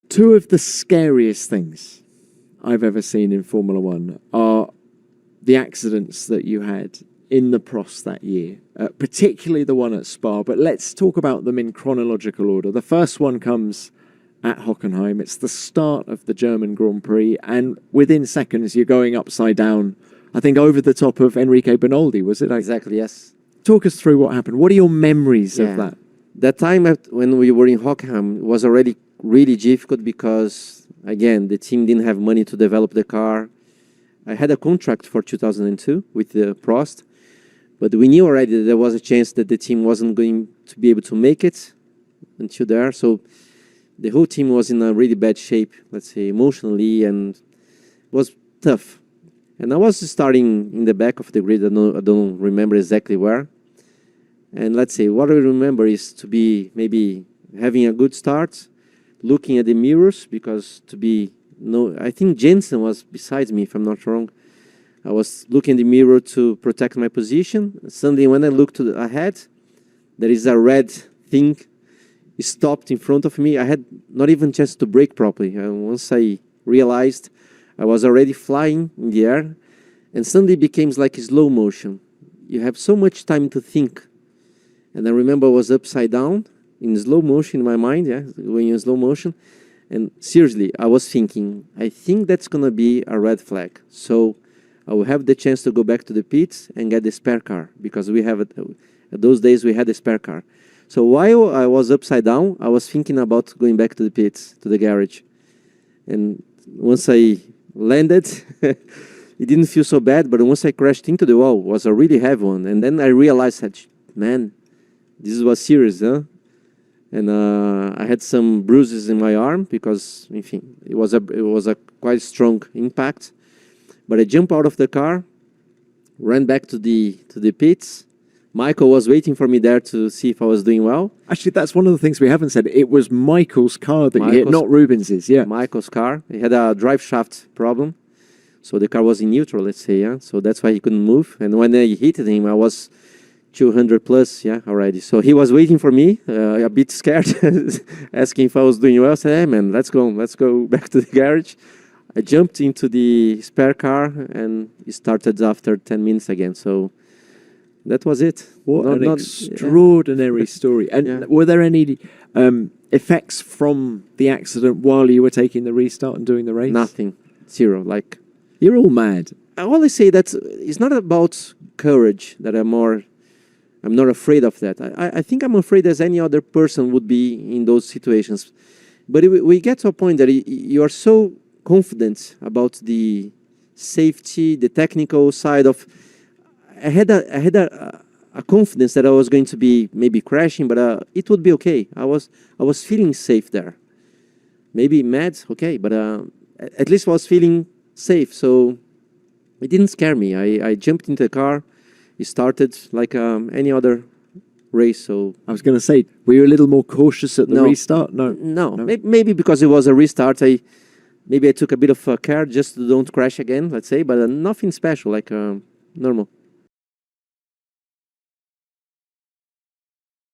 Two of the scariest things I've ever seen in Formula One are the accidents that you had in the Prost that year, particularly the one at Spa. But let's talk about them in chronological order. The first one comes at Hockenheim. It's the start of the German Grand Prix, and within seconds you're going upside down, I think over the top of Enrique Bernoldi, was it? Exactly, yes. Talk us through what happened. What are your memories of that? That time when we were in Hockenheim was already really difficult because, again, the team didn't have money to develop the car. I had a contract for 2002 with the Prost, but we knew already that there was a chance that the team wasn't going to be able to make it until there. So the whole team was in a really bad shape, let's say, emotionally, and it was tough. And I was starting in the back of the grid. I don't remember exactly where. And let's say, what I remember is to be maybe having a good start, looking at the mirrors, because I think Jensen was beside me, if I'm not wrong. I was looking in the mirror to protect my position. Suddenly, when I looked ahead, there is a red thing stopped in front of me. I had not even a chance to brake properly. Once I realized, I was already flying in the air, and suddenly it became like slow motion. You have so much time to think. And I remember I was upside down in slow motion in my mind, when you're in slow motion. And seriously, I was thinking, I think that's going to be a red flag. So I will have the chance to go back to the pits and get the spare car, because we have those days we had a spare car. So while I was upside down, I was thinking about going back to the pits, to the garage. And once I landed, it didn't feel so bad, but once I crashed into the wall, it was a really heavy one. And then I realized that, man, this was serious, huh? And I had some bruises in my arm because, it was a quite strong impact. But I jumped out of the car, ran back to the pits. Michael was waiting for me there to see if I was doing well. Actually, that's one of the things we haven't said. It was Michael's car that you hit, not Rubens's. Yeah, Michael's car. He had a drive shaft problem, so the car was in neutral, let's say. Yeah, so that's why he couldn't move. And when I hit him, I was 200 plus, already. So he was waiting for me, a bit scared, asking if I was doing well. I said, hey, man, let's go back to the garage. I jumped into the spare car, and it started after 10 minutes again. So that was it. What an extraordinary story. And were there any effects from the accident while you were taking the restart and doing the race? Nothing. Zero. Like, you're all mad. I always say that it's not about courage that I'm not afraid of that. I think I'm afraid as any other person would be in those situations. But we get to a point that you are so confident about the safety, the technical side of. I had a confidence that I was going to be maybe crashing, but it would be okay. I was feeling safe there. Maybe mad, okay, but at least I was feeling safe. So it didn't scare me. I jumped into the car. It started like any other race. So I was going to say, were you a little more cautious at the restart? No. Maybe because it was a restart. Maybe I took a bit of care just to don't crash again, let's say, but nothing special, like normal.